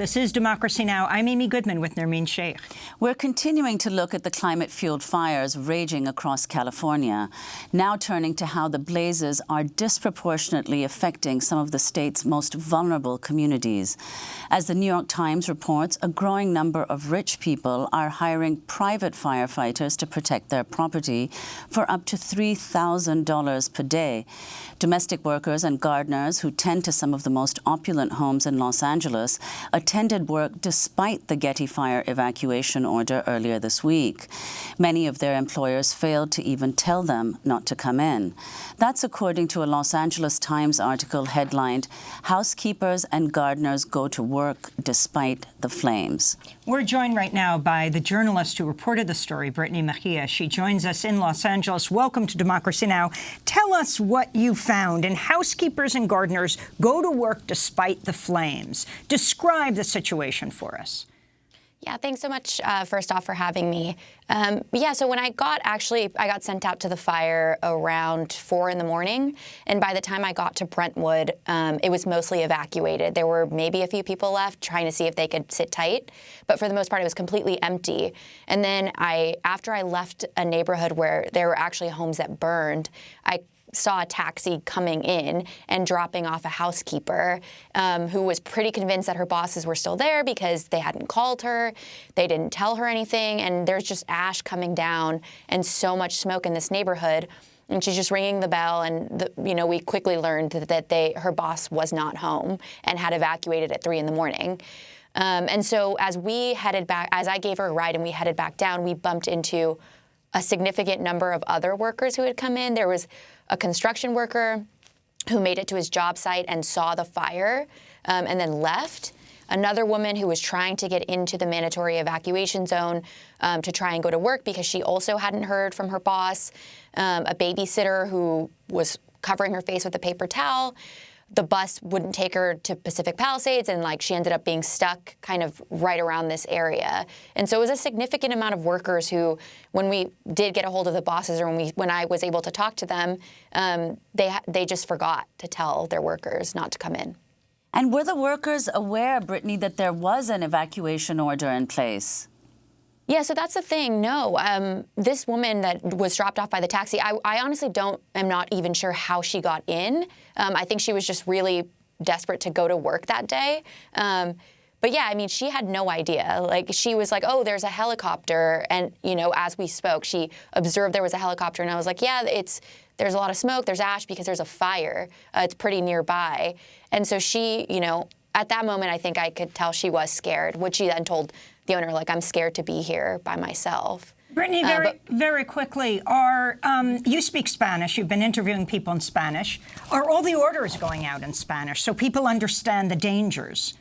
This is Democracy Now! I'm Amy Goodman with Nermeen Sheikh. We're continuing to look at the climate-fueled fires raging across California, now turning to how the blazes are disproportionately affecting some of the state's most vulnerable communities. As the New York Times reports, a growing number of rich people are hiring private firefighters to protect their property for up to $3,000 per day. Domestic workers and gardeners who tend to some of the most opulent homes in Los Angeles attended work despite the Getty Fire evacuation order earlier this week. Many of their employers failed to even tell them not to come in. That's according to a Los Angeles Times article headlined, "Housekeepers and Gardeners Go to Work Despite the Flames." We're joined right now by the journalist who reported the story, Brittny Mejia. She joins us in Los Angeles. Welcome to Democracy Now! Tell us what you found in Housekeepers and Gardeners Go to Work Despite the Flames. Describe the situation for us. Yeah, thanks so much, first off, for having me. So when I got sent out to the fire around 4 in the morning, and by the time I got to Brentwood, it was mostly evacuated. There were maybe a few people left trying to see if they could sit tight, but for the most part, it was completely empty. And then after I left a neighborhood where there were actually homes that burned, I saw a taxi coming in and dropping off a housekeeper who was pretty convinced that her bosses were still there because they hadn't called her, they didn't tell her anything, and there's just ash coming down and so much smoke in this neighborhood. And she's just ringing the bell, and we quickly learned that her boss was not home and had evacuated at 3 in the morning. And so as we headed back, as I gave her a ride and we headed back down, we bumped into a significant number of other workers who had come in. There was a construction worker who made it to his job site and saw the fire and then left. Another woman who was trying to get into the mandatory evacuation zone to try and go to work because she also hadn't heard from her boss. A babysitter who was covering her face with a paper towel. The bus wouldn't take her to Pacific Palisades, and she ended up being stuck kind of right around this area. And so it was a significant amount of workers who, when we did get a hold of the bosses, or when I was able to talk to them, they just forgot to tell their workers not to come in. And were the workers aware, Brittny, that there was an evacuation order in place? Yeah, so that's the thing. No, this woman that was dropped off by the taxi, I honestly am not even sure how she got in. I think she was just really desperate to go to work that day. But yeah, I mean, she had no idea. She was like, oh, there's a helicopter. And, as we spoke, she observed there was a helicopter. And I was like, yeah, there's a lot of smoke, there's ash because there's a fire. It's pretty nearby. And so she, at that moment, I think I could tell she was scared, which she then told the owner, I'm scared to be here by myself. Brittny, very quickly, you speak Spanish. You've been interviewing people in Spanish. Are all the orders going out in Spanish so people understand the dangers?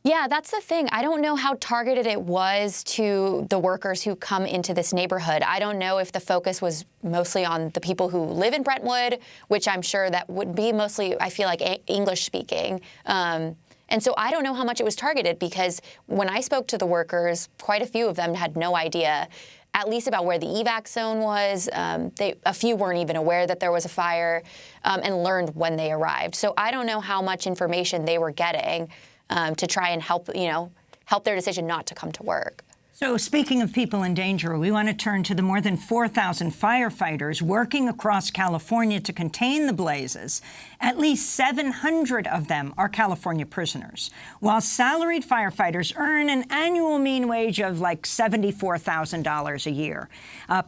Yeah, that's the thing. I don't know how targeted it was to the workers who come into this neighborhood. I don't know if the focus was mostly on the people who live in Brentwood, which I'm sure that would be mostly, I feel like, English speaking. And so I don't know how much it was targeted, because when I spoke to the workers, quite a few of them had no idea, at least about where the evac zone was. A few weren't even aware that there was a fire and learned when they arrived. So I don't know how much information they were getting to try and help their decision not to come to work. So speaking of people in danger, we want to turn to the more than 4,000 firefighters working across California to contain the blazes. At least 700 of them are California prisoners, while salaried firefighters earn an annual mean wage of $74,000 a year,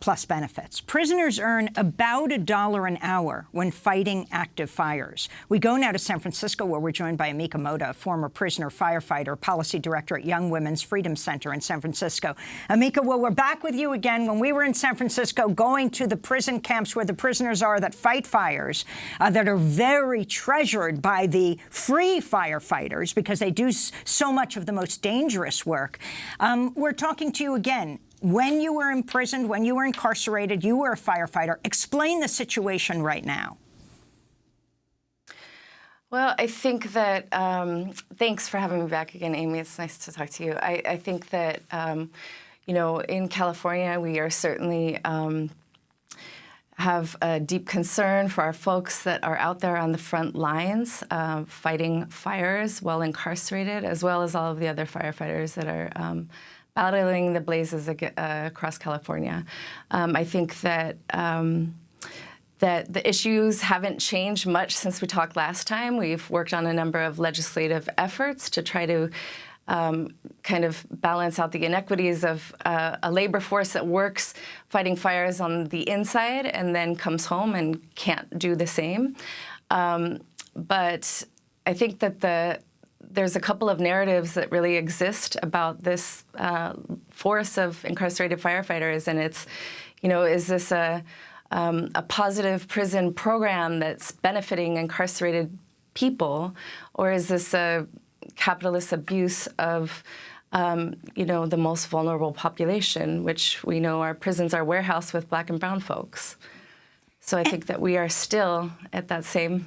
plus benefits. Prisoners earn about $1 an hour when fighting active fires. We go now to San Francisco, where we're joined by Amika Mota, a former prisoner firefighter, policy director at Young Women's Freedom Center in San Francisco. Amika, well, we're back with you again. When we were in San Francisco going to the prison camps where the prisoners are that fight fires, that are very treasured by the free firefighters because they do so much of the most dangerous work. We're talking to you again. When you were imprisoned, when you were incarcerated, you were a firefighter. Explain the situation right now. Well, I think that, thanks for having me back again, Amy. It's nice to talk to you. I think that, in California, we are certainly have a deep concern for our folks that are out there on the front lines fighting fires while incarcerated, as well as all of the other firefighters that are battling the blazes across California. I think that that the issues haven't changed much since we talked last time. We've worked on a number of legislative efforts to try to kind of balance out the inequities of a labor force that works fighting fires on the inside and then comes home and can't do the same. But I think that there's a couple of narratives that really exist about this force of incarcerated firefighters, and it's, is this a positive prison program that's benefiting incarcerated people, or is this a capitalist abuse of, the most vulnerable population, which we know our prisons are warehouse with Black and brown folks. So I think that we are still at that same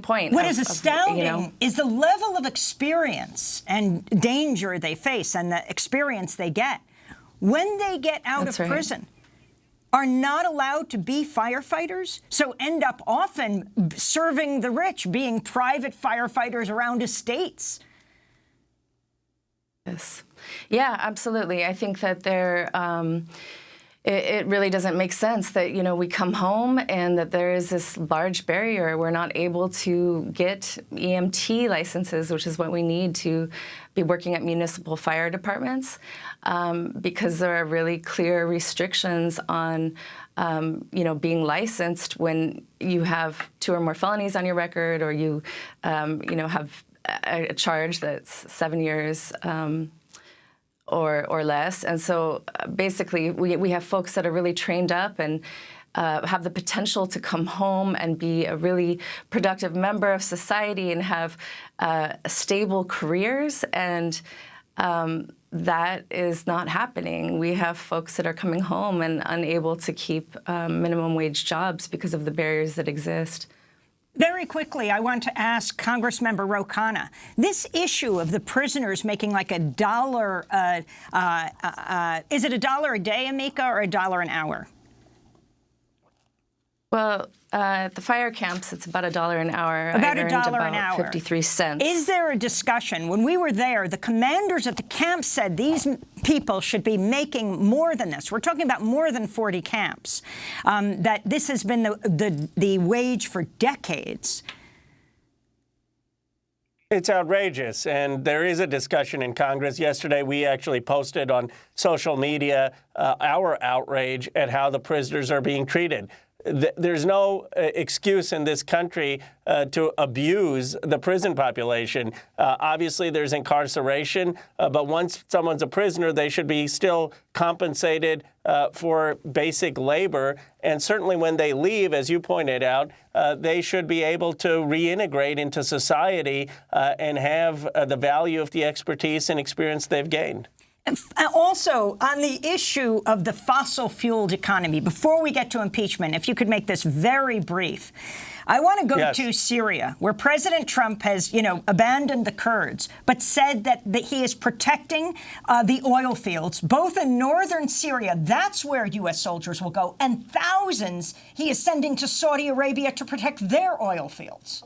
point. What is astounding is the level of experience and danger they face and the experience they get when they get out of prison. Are not allowed to be firefighters, so end up often serving the rich, being private firefighters around estates. Yes. Yeah, absolutely. I think that it really doesn't make sense that, we come home and that there is this large barrier. We're not able to get EMT licenses, which is what we need to be working at municipal fire departments, because there are really clear restrictions on, being licensed when you have 2 or more felonies on your record, or you, have a charge that's 7 years or less. And so basically we have folks that are really trained up and have the potential to come home and be a really productive member of society and have stable careers, and that is not happening. We have folks that are coming home and unable to keep minimum wage jobs because of the barriers that exist. Very quickly, I want to ask Congressmember Ro Khanna, this issue of the prisoners making like $1, is it $1 a day, Amika, or $1 an hour? Well, at the fire camps, it's about $1 an hour. About $1 an hour. 53 cents. Is there a discussion? When we were there, the commanders at the camp said these people should be making more than this. We're talking about more than 40 camps. That this has been the wage for decades. It's outrageous, and there is a discussion in Congress. Yesterday, we actually posted on social media our outrage at how the prisoners are being treated. There's no excuse in this country to abuse the prison population. Obviously, there's incarceration, but once someone's a prisoner, they should be still compensated for basic labor. And certainly when they leave, as you pointed out, they should be able to reintegrate into society and have the value of the expertise and experience they've gained. Also, on the issue of the fossil-fueled economy, before we get to impeachment, if you could make this very brief, I want to go to Syria, where President Trump has, abandoned the Kurds, but said that he is protecting the oil fields, both in northern Syria. That's where U.S. soldiers will go, and thousands he is sending to Saudi Arabia to protect their oil fields.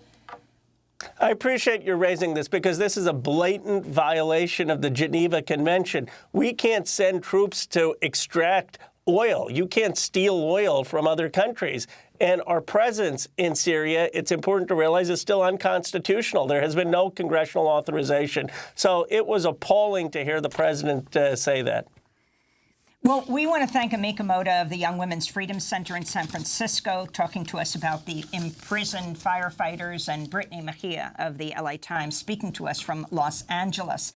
I appreciate you raising this because this is a blatant violation of the Geneva Convention. We can't send troops to extract oil. You can't steal oil from other countries. And our presence in Syria, it's important to realize, is still unconstitutional. There has been no congressional authorization. So it was appalling to hear the president say that. Well, we want to thank Amika Mota of the Young Women's Freedom Center in San Francisco, talking to us about the imprisoned firefighters, and Brittny Mejia of the LA Times, speaking to us from Los Angeles.